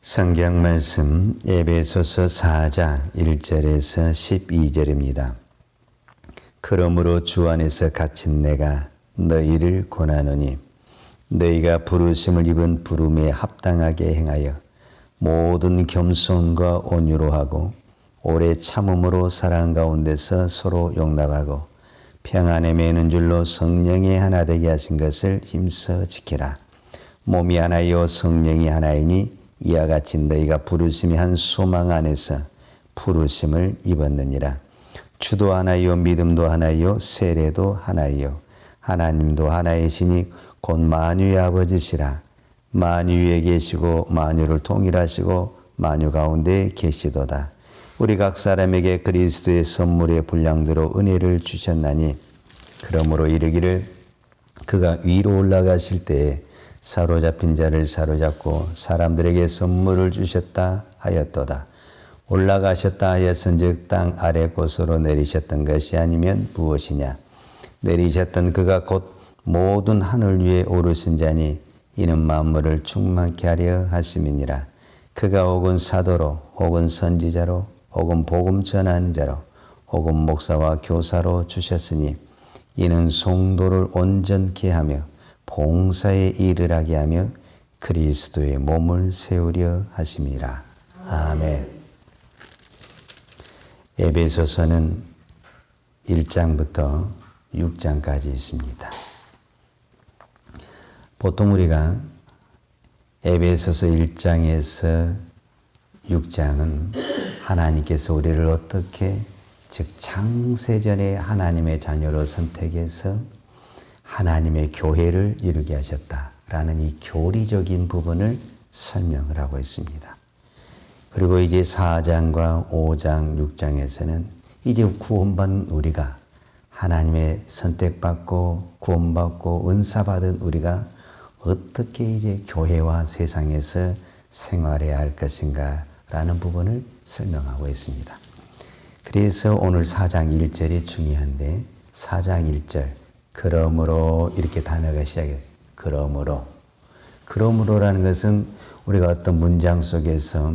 성경 말씀 에베소서 4장 1절에서 12절입니다. 그러므로 주 안에서 갇힌 내가 너희를 권하노니 너희가 부르심을 입은 부름에 합당하게 행하여 모든 겸손과 온유로 하고 오래 참음으로 사랑 가운데서 서로 용납하고 평안에 매는 줄로 성령이 하나 되게 하신 것을 힘써 지키라. 몸이 하나요 성령이 하나이니 이와 같이 너희가 부르심이 한 소망 안에서 부르심을 입었느니라. 주도 하나요 믿음도 하나요 세례도 하나요 하나님도 하나이시니 곧 만유의 아버지시라. 만유 위에 계시고 만유를 통일하시고 만유 가운데 계시도다. 우리 각 사람에게 그리스도의 선물의 분량대로 은혜를 주셨나니 그러므로 이르기를 그가 위로 올라가실 때에 사로잡힌 자를 사로잡고 사람들에게 선물을 주셨다 하였도다. 올라가셨다 하였은즉 땅 아래 곳으로 내리셨던 것이 아니면 무엇이냐. 내리셨던 그가 곧 모든 하늘 위에 오르신 자니 이는 만물을 충만케 하려 하심이니라. 그가 혹은 사도로 혹은 선지자로 혹은 복음 전하는 자로 혹은 목사와 교사로 주셨으니 이는 성도를 온전케 하며 봉사에 일을 하게 하며 그리스도의 몸을 세우려 하심이라. 아멘. 에베소서는 1장부터 6장까지 있습니다. 보통 우리가 에베소서 1장에서 6장은 하나님께서 우리를 어떻게 즉 창세전에 하나님의 자녀로 선택해서 하나님의 교회를 이루게 하셨다라는 이 교리적인 부분을 설명을 하고 있습니다. 그리고 이제 4장과 5장, 6장에서는 이제 구원받은 우리가 하나님의 선택받고 구원받고 은사받은 우리가 어떻게 이제 교회와 세상에서 생활해야 할 것인가 라는 부분을 설명하고 있습니다. 그래서 오늘 4장 1절이 중요한데 4장 1절 그러므로 이렇게 단어가 시작했어요. 그러므로라는 것은 우리가 어떤 문장 속에서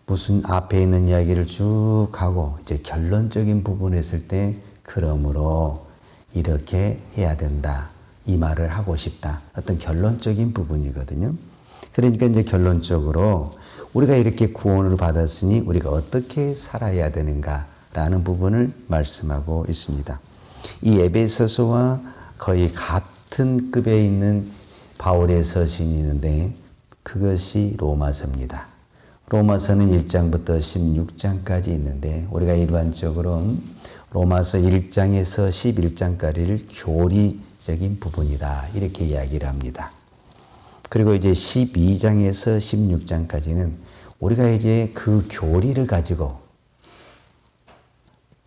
무슨 앞에 있는 이야기를 쭉 하고 이제 결론적인 부분에 있을 때 그러므로 이렇게 해야 된다. 이 말을 하고 싶다. 어떤 결론적인 부분이거든요. 그러니까 이제 결론적으로 우리가 이렇게 구원을 받았으니 우리가 어떻게 살아야 되는가라는 부분을 말씀하고 있습니다. 이 에베소서와 거의 같은 급에 있는 바울의 서신이 있는데 그것이 로마서입니다. 로마서는 1장부터 16장까지 있는데 우리가 일반적으로 로마서 1장에서 11장까지를 교리적인 부분이다 이렇게 이야기를 합니다. 그리고 이제 12장에서 16장까지는 우리가 이제 그 교리를 가지고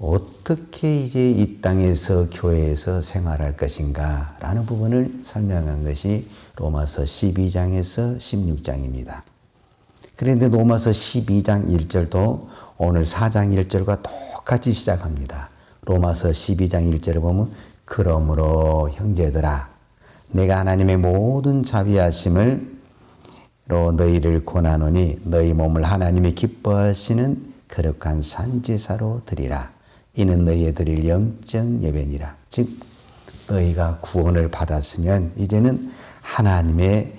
어떻게 이제 이 땅에서 교회에서 생활할 것인가 라는 부분을 설명한 것이 로마서 12장에서 16장입니다. 그런데 로마서 12장 1절도 오늘 4장 1절과 똑같이 시작합니다. 로마서 12장 1절을 보면 그러므로 형제들아 내가 하나님의 모든 자비하심으로 너희를 권하노니 너희 몸을 하나님이 기뻐하시는 거룩한 산제사로 드리라. 이는 너희의 드릴 영적 예배니라. 즉 너희가 구원을 받았으면 이제는 하나님의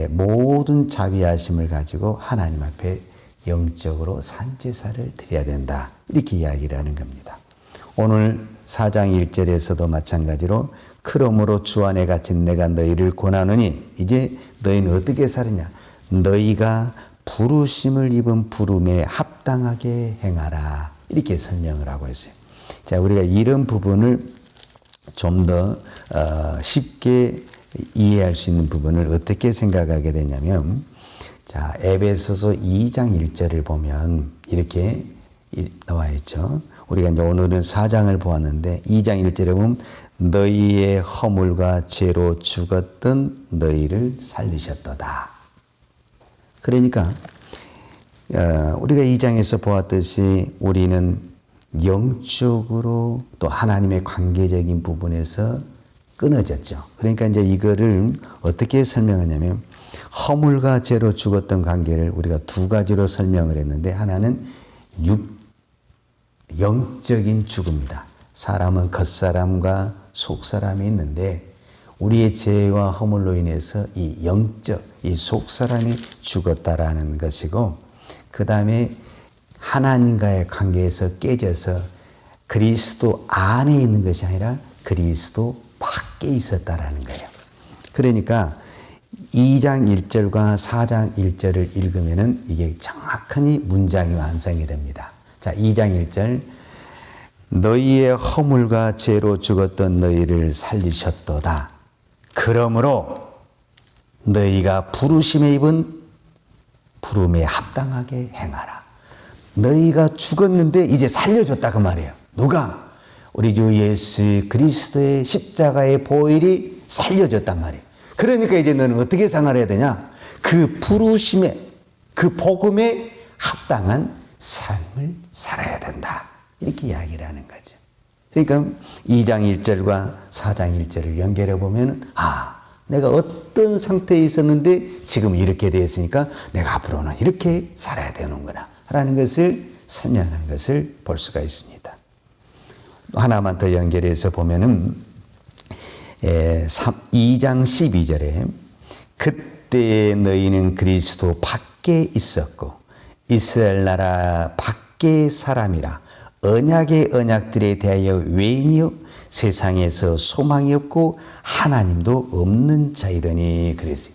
모든 자비하심을 가지고 하나님 앞에 영적으로 산제사를 드려야 된다. 이렇게 이야기를 하는 겁니다. 오늘 4장 1절에서도 마찬가지로 그러므로 주 안에 갇힌 내가 너희를 권하노니 이제 너희는 어떻게 살으냐. 너희가 부르심을 입은 부름에 합당하게 행하라. 이렇게 설명을 하고 있어요. 자, 우리가 이런 부분을 좀 더 쉽게 이해할 수 있는 부분을 어떻게 생각하게 되냐면 자, 에베소서 2장 1절을 보면 이렇게 나와 있죠. 우리가 이제 오늘은 4장을 보았는데 2장 1절에 보면 너희의 허물과 죄로 죽었던 너희를 살리셨도다. 그러니까 우리가 2장에서 보았듯이 우리는 영적으로 또 하나님의 관계적인 부분에서 끊어졌죠. 그러니까 이제 이거를 어떻게 설명하냐면 허물과 죄로 죽었던 관계를 우리가 두 가지로 설명을 했는데, 하나는 영적인 죽음이다. 사람은 겉사람과 속사람이 있는데 우리의 죄와 허물로 인해서 이 영적, 이 속사람이 죽었다라는 것이고, 그 다음에 하나님과의 관계에서 깨져서 그리스도 안에 있는 것이 아니라 그리스도 밖에 있었다라는 거예요. 그러니까 2장 1절과 4장 1절을 읽으면은 이게 정확하니 문장이 완성이 됩니다. 자, 2장 1절. 너희의 허물과 죄로 죽었던 너희를 살리셨도다. 그러므로 너희가 부르심에 입은 부름에 합당하게 행하라. 너희가 죽었는데 이제 살려줬다 그 말이에요. 누가? 우리 주 예수 그리스도의 십자가의 보혈이 살려줬단 말이에요. 그러니까 이제 너는 어떻게 생활해야 되냐? 그 부르심에, 그 복음에 합당한 삶을 살아야 된다. 이렇게 이야기를 하는 거죠. 그러니까 2장 1절과 4장 1절을 연결해 보면, 내가 어떤 상태에 있었는데 지금 이렇게 되었으니까 내가 앞으로는 이렇게 살아야 되는구나 라는 것을 설명하는 것을 볼 수가 있습니다. 하나만 더 연결해서 보면은 2장 12절에 그때 너희는 그리스도 밖에 있었고 이스라엘 나라 밖의 사람이라 언약의 언약들에 대하여 외인이요 세상에서 소망이 없고 하나님도 없는 자이더니 그랬어요.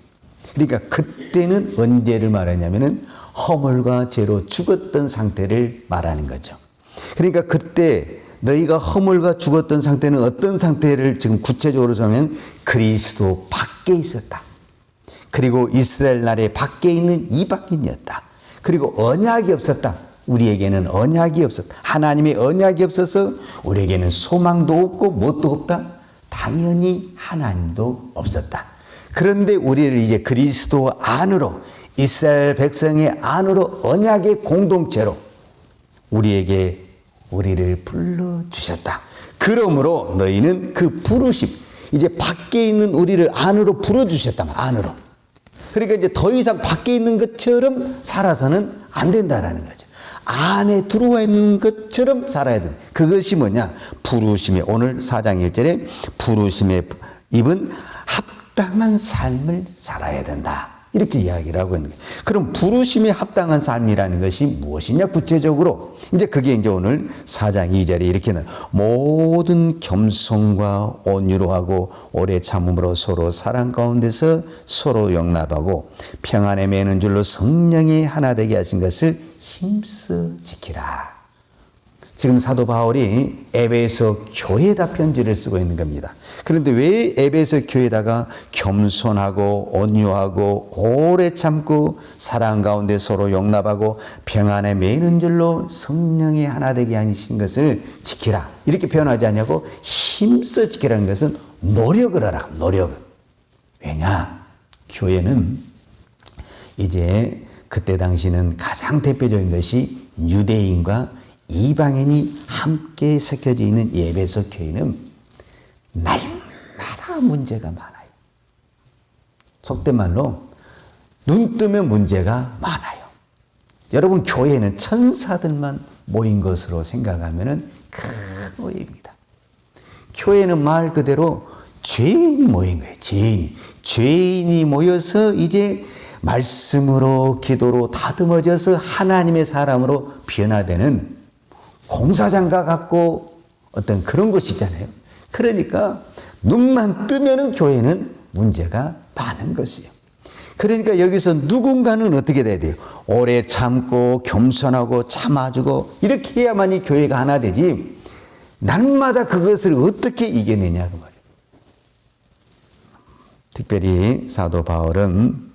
그러니까 그때는 언제를 말하냐면은 허물과 죄로 죽었던 상태를 말하는 거죠. 그러니까 그때 너희가 허물과 죽었던 상태는 어떤 상태를 지금 구체적으로 설명하면 그리스도 밖에 있었다. 그리고 이스라엘 나라의 밖에 있는 이방인이었다. 그리고 언약이 없었다. 우리에게는 언약이 없었다. 하나님의 언약이 없어서 우리에게는 소망도 없고 뭣도 없다. 당연히 하나님도 없었다. 그런데 우리를 이제 그리스도 안으로, 이스라엘 백성의 안으로 언약의 공동체로 우리를 불러주셨다. 그러므로 너희는 그 부르심, 이제 밖에 있는 우리를 안으로 불어주셨다. 안으로. 그러니까 이제 더 이상 밖에 있는 것처럼 살아서는 안 된다라는 거죠. 안에 들어와 있는 것처럼 살아야 된다. 그것이 뭐냐? 부르심에, 오늘 4장 1절에 부르심에 입은 합당한 삶을 살아야 된다. 이렇게 이야기를 하고 있는 거예요. 그럼 부르심에 합당한 삶이라는 것이 무엇이냐? 구체적으로 이제 그게 이제 오늘 4장 2절에 이렇게 모든 겸손과 온유로 하고 오래 참음으로 서로 사랑 가운데서 서로 용납하고 평안에 매는 줄로 성령이 하나 되게 하신 것을 힘써 지키라. 지금 사도 바울이 에베소 교회에다 편지를 쓰고 있는 겁니다. 그런데 왜 에베소 교회에다가 겸손하고 온유하고 오래 참고 사랑 가운데 서로 용납하고 평안에 매이는 줄로 성령이 하나 되게 하신 것을 지키라. 이렇게 표현하지 않냐고? 힘써 지키라는 것은 노력을 하라. 노력을. 왜냐? 교회는 이제 그때 당시는 가장 대표적인 것이 유대인과 이방인이 함께 섞여져 있는 에베소 교회는 날마다 문제가 많아요. 속된 말로 눈 뜨면 문제가 많아요. 여러분, 교회는 천사들만 모인 것으로 생각하면 큰 오해입니다. 교회는 말 그대로 죄인이 모인 거예요. 죄인이 모여서 이제 말씀으로 기도로 다듬어져서 하나님의 사람으로 변화되는 공사장과 같고 어떤 그런 곳이잖아요. 그러니까 눈만 뜨면은 교회는 문제가 많은 것이에요. 그러니까 여기서 누군가는 어떻게 돼야 돼요? 오래 참고 겸손하고 참아주고 이렇게 해야만이 교회가 하나 되지, 날마다 그것을 어떻게 이겨내냐 그 말이에요. 특별히 사도 바울은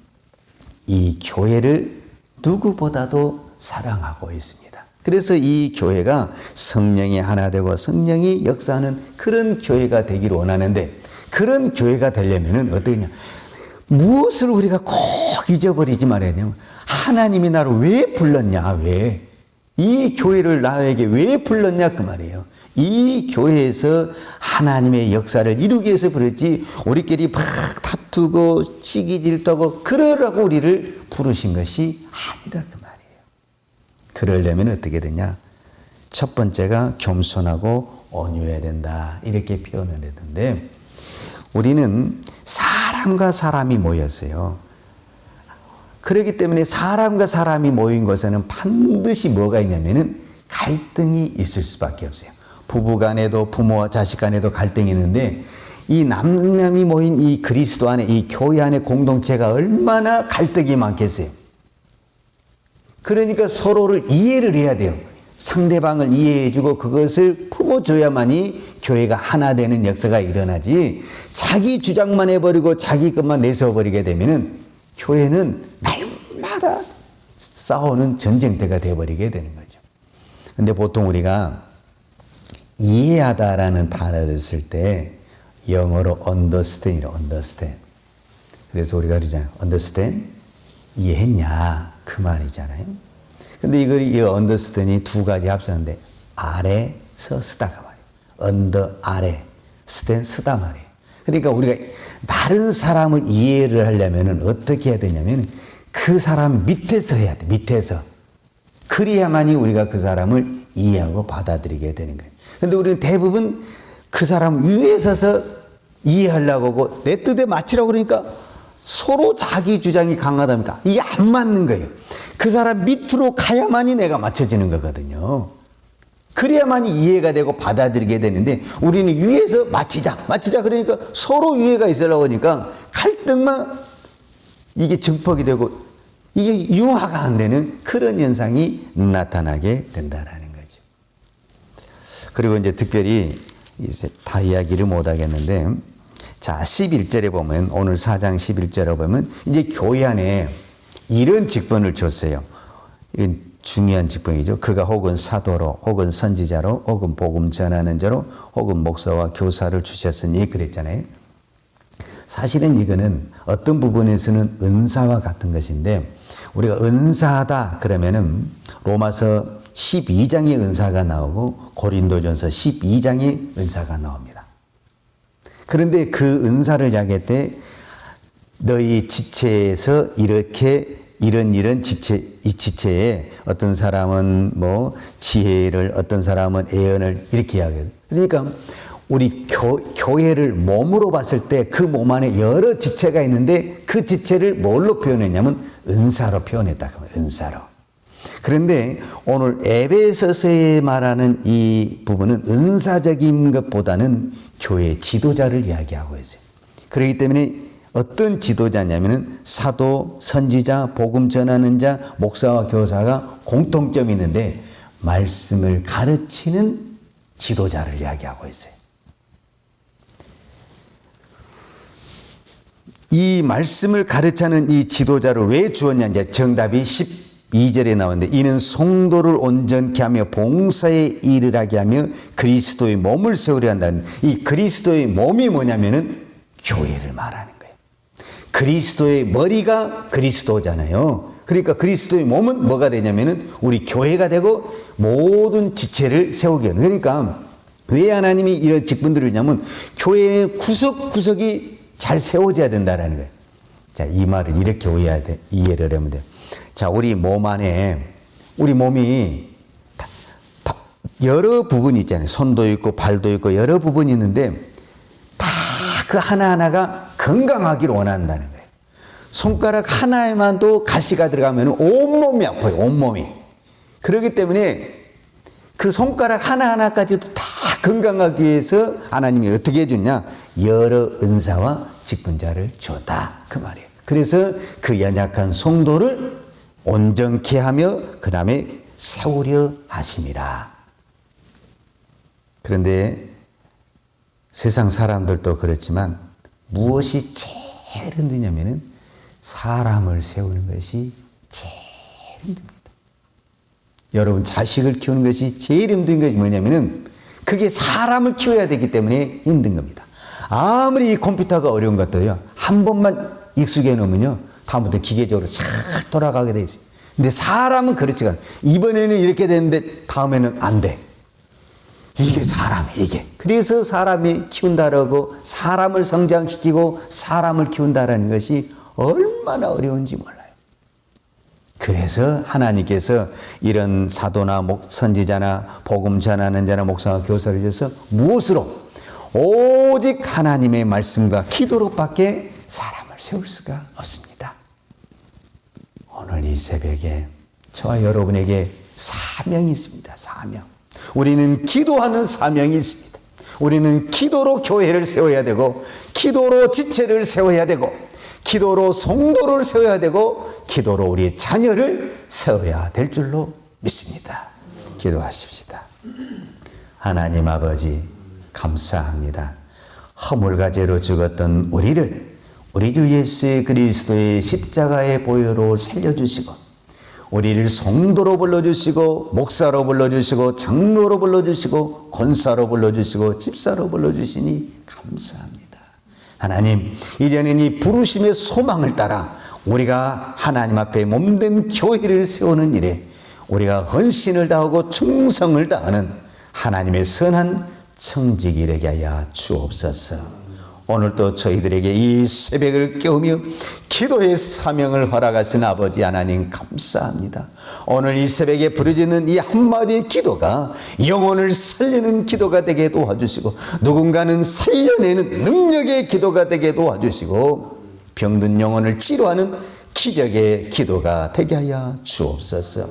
이 교회를 누구보다도 사랑하고 있습니다. 그래서 이 교회가 성령이 하나 되고 성령이 역사하는 그런 교회가 되기를 원하는데, 그런 교회가 되려면 어떠냐? 무엇을 우리가 꼭 잊어버리지 말아야 되냐면, 하나님이 나를 왜 불렀냐? 왜? 이 교회를 나에게 왜 불렀냐? 그 말이에요. 이 교회에서 하나님의 역사를 이루기 위해서 그랬지, 우리끼리 막 다투고 시기질투하고 그러라고 우리를 부르신 것이 아니다 그 말이에요. 그러려면 어떻게 되냐? 첫 번째가 겸손하고 온유해야 된다 이렇게 표현을 했는데 우리는 사람과 사람이 모였어요. 그렇기 때문에 사람과 사람이 모인 곳에는 반드시 뭐가 있냐면은 갈등이 있을 수밖에 없어요. 부부 간에도 부모와 자식 간에도 갈등이 있는데 이 남남이 모인 이 그리스도 안에 이 교회 안에 공동체가 얼마나 갈등이 많겠어요. 그러니까 서로를 이해를 해야 돼요. 상대방을 이해해주고 그것을 품어줘야만이 교회가 하나 되는 역사가 일어나지 자기 주장만 해버리고 자기 것만 내세워버리게 되면은 교회는 날마다 싸우는 전쟁터가 돼버리게 되는 거죠. 근데 보통 우리가 이해하다라는 단어를 쓸 때 영어로 understand이라고 understand. 그래서 우리가 그러잖아요. understand? 이해했냐? 그 말이잖아요. 근데 이 understand이 두 가지 합쳤는데 아래서 쓰다가 말이에요. under 아래, stand 쓰다 말이에요. 그러니까 우리가 다른 사람을 이해를 하려면 어떻게 해야 되냐면 그 사람 밑에서 해야 돼. 밑에서. 그래야만이 우리가 그 사람을 이해하고 받아들이게 되는 거예요. 근데 우리는 대부분 그 사람 위에 서서 이해하려고 하고 내 뜻에 맞추라고 그러니까 서로 자기 주장이 강하다니까 이게 안 맞는 거예요. 그 사람 밑으로 가야만이 내가 맞춰지는 거거든요. 그래야만이 이해가 되고 받아들이게 되는데 우리는 위에서 맞추자 그러니까 서로 위에가 있으려고 하니까 갈등만 이게 증폭이 되고 이게 융화가 안 되는 그런 현상이 나타나게 된다라는 거죠. 그리고 이제 특별히 이제 다 이야기를 못 하겠는데 자 11절에 보면 오늘 4장 11절에 보면 이제 교회 안에 이런 직분을 줬어요. 이건 중요한 직분이죠. 그가 혹은 사도로 혹은 선지자로 혹은 복음 전하는 자로 혹은 목사와 교사를 주셨으니 그랬잖아요. 사실은 이거는 어떤 부분에서는 은사와 같은 것인데 우리가 은사하다 그러면은 로마서 12장의 은사가 나오고 고린도전서 12장의 은사가 나옵니다. 그런데 그 은사를 이야기할 때 너희 지체에서 이렇게 이런 지체, 이 지체에 어떤 사람은 뭐 지혜를 어떤 사람은 애언을 이렇게 이야기해요. 그러니까 우리 교회를 몸으로 봤을 때 그 몸 안에 여러 지체가 있는데 그 지체를 뭘로 표현했냐면 은사로 표현했다. 은사로. 그런데 오늘 에베소서에 말하는 이 부분은 은사적인 것보다는 교회 지도자를 이야기하고 있어요. 그렇기 때문에 어떤 지도자냐면은 사도, 선지자, 복음 전하는 자, 목사와 교사가 공통점이 있는데 말씀을 가르치는 지도자를 이야기하고 있어요. 이 말씀을 가르치는 이 지도자를 왜 주었냐 이제 정답이 12절에 나오는데 이는 성도를 온전케 하며 봉사의 일을 하게 하며 그리스도의 몸을 세우려 한다는 이 그리스도의 몸이 뭐냐면은 교회를 말하는 거예요. 그리스도의 머리가 그리스도잖아요. 그러니까 그리스도의 몸은 뭐가 되냐면은 우리 교회가 되고 모든 지체를 세우게 하는. 그러니까 왜 하나님이 이런 직분들을 주냐면 교회의 구석구석이 잘 세워져야 된다라는 거예요. 자, 이 말을 이렇게 이해를 하면 돼요. 자, 우리 몸 안에 우리 몸이 여러 부분이 있잖아요. 손도 있고 발도 있고 여러 부분이 있는데 다 그 하나하나가 건강하기를 원한다는 거예요. 손가락 하나에만도 가시가 들어가면 온몸이 아파요. 온몸이. 그렇기 때문에 그 손가락 하나하나까지도 다 건강하기 위해서 하나님이 어떻게 해줬냐? 여러 은사와 직분자를 줬다. 그 말이에요. 그래서 그 연약한 성도를 온전케 하며 그 다음에 세우려 하심이라. 그런데 세상 사람들도 그렇지만 무엇이 제일 힘드냐면은 사람을 세우는 것이 제일 힘듭니다. 여러분 자식을 키우는 것이 제일 힘든 것이 뭐냐면은 그게 사람을 키워야 되기 때문에 힘든 겁니다. 아무리 이 컴퓨터가 어려운 것도요. 한 번만 익숙해 놓으면요. 다음부터 기계적으로 잘 돌아가게 돼 있어요. 근데 사람은 그렇지가 않아요. 이번에는 이렇게 됐는데 다음에는 안 돼. 이게 사람이 이게. 그래서 사람이 키운다라고 사람을 성장시키고 사람을 키운다라는 것이 얼마나 어려운지 몰라요. 그래서 하나님께서 이런 사도나 선지자나 복음 전하는 자나 목사가 교사를 주셔서 무엇으로? 오직 하나님의 말씀과 기도로밖에 사람을 세울 수가 없습니다. 오늘 이 새벽에 저와 여러분에게 사명이 있습니다. 사명. 우리는 기도하는 사명이 있습니다. 우리는 기도로 교회를 세워야 되고, 기도로 지체를 세워야 되고, 기도로 성도를 세워야 되고, 기도로 우리 자녀를 세워야 될 줄로 믿습니다. 기도하십시다. 하나님 아버지 감사합니다. 허물과제로 죽었던 우리를 우리 주 예수 그리스도의 십자가의 보혈로 살려주시고, 우리를 성도로 불러주시고, 목사로 불러주시고, 장로로 불러주시고, 권사로 불러주시고, 집사로 불러주시니 감사합니다. 하나님, 이제는 이 부르심의 소망을 따라 우리가 하나님 앞에 몸된 교회를 세우는 일에 우리가 헌신을 다하고 충성을 다하는 하나님의 선한 청지기 되게 하여 주옵소서. 오늘도 저희들에게 이 새벽을 깨우며 기도의 사명을 허락하신 아버지 하나님 감사합니다. 오늘 이 새벽에 부르짖는 이 한마디의 기도가 영혼을 살리는 기도가 되게 도와주시고, 누군가는 살려내는 능력의 기도가 되게 도와주시고, 병든 영혼을 치료하는 기적의 기도가 되게 하여 주옵소서.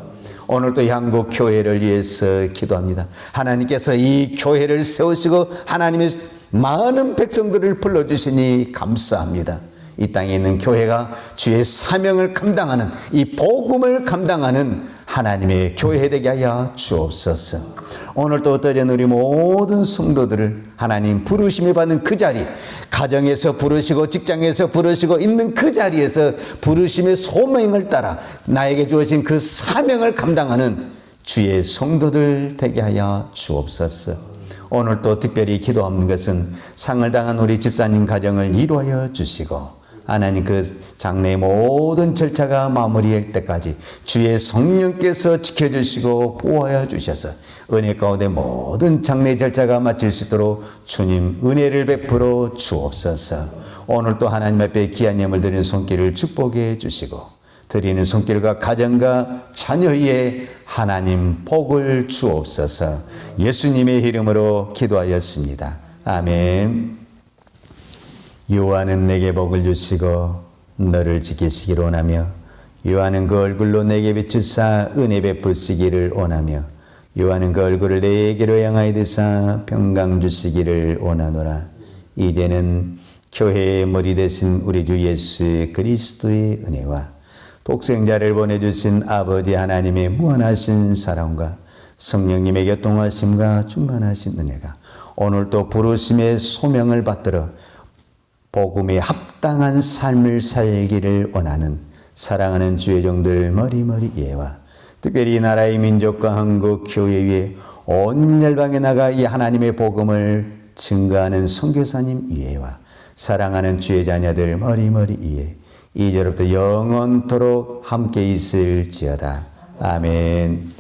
오늘도 한국 교회를 위해서 기도합니다. 하나님께서 이 교회를 세우시고 하나님의 많은 백성들을 불러주시니 감사합니다. 이 땅에 있는 교회가 주의 사명을 감당하는, 이 복음을 감당하는 하나님의 교회 되게 하여 주옵소서. 오늘도 어떠한 우리 모든 성도들을 하나님 부르심을 받는 그 자리, 가정에서 부르시고 직장에서 부르시고 있는 그 자리에서 부르심의 소명을 따라 나에게 주어진 그 사명을 감당하는 주의 성도들 되게 하여 주옵소서. 오늘 또 특별히 기도하는 것은 상을 당한 우리 집사님 가정을 이루어 주시고, 하나님 그 장래의 모든 절차가 마무리할 때까지 주의 성령께서 지켜주시고 보호하여 주셔서 은혜 가운데 모든 장래 절차가 마칠 수 있도록 주님 은혜를 베풀어 주옵소서. 오늘 또 하나님 앞에 귀한 예물 드리는 손길을 축복해 주시고, 드리는 손길과 가정과 자녀의 하나님 복을 주옵소서. 예수님의 이름으로 기도하였습니다. 아멘. 여호와는 내게 복을 주시고 너를 지키시기를 원하며, 여호와는 그 얼굴로 내게 비추사 은혜 베푸시기를 원하며, 여호와는 그 얼굴을 내게로 향하여 드사 평강 주시기를 원하노라. 이제는 교회의 머리 되신 우리 주 예수 그리스도의 은혜와 독생자를 보내주신 아버지 하나님의 무한하신 사랑과 성령님의 교통하심과 충만하신 은혜가 오늘도 부르심의 소명을 받들어 복음에 합당한 삶을 살기를 원하는 사랑하는 주의 종들 머리머리 예와, 특별히 나라의 민족과 한국 교회 위에 온 열방에 나가 이 하나님의 복음을 증거하는 선교사님 이해와 사랑하는 주의 자녀들 머리머리 이해, 이제로부터 영원토록 함께 있을지어다. 아멘.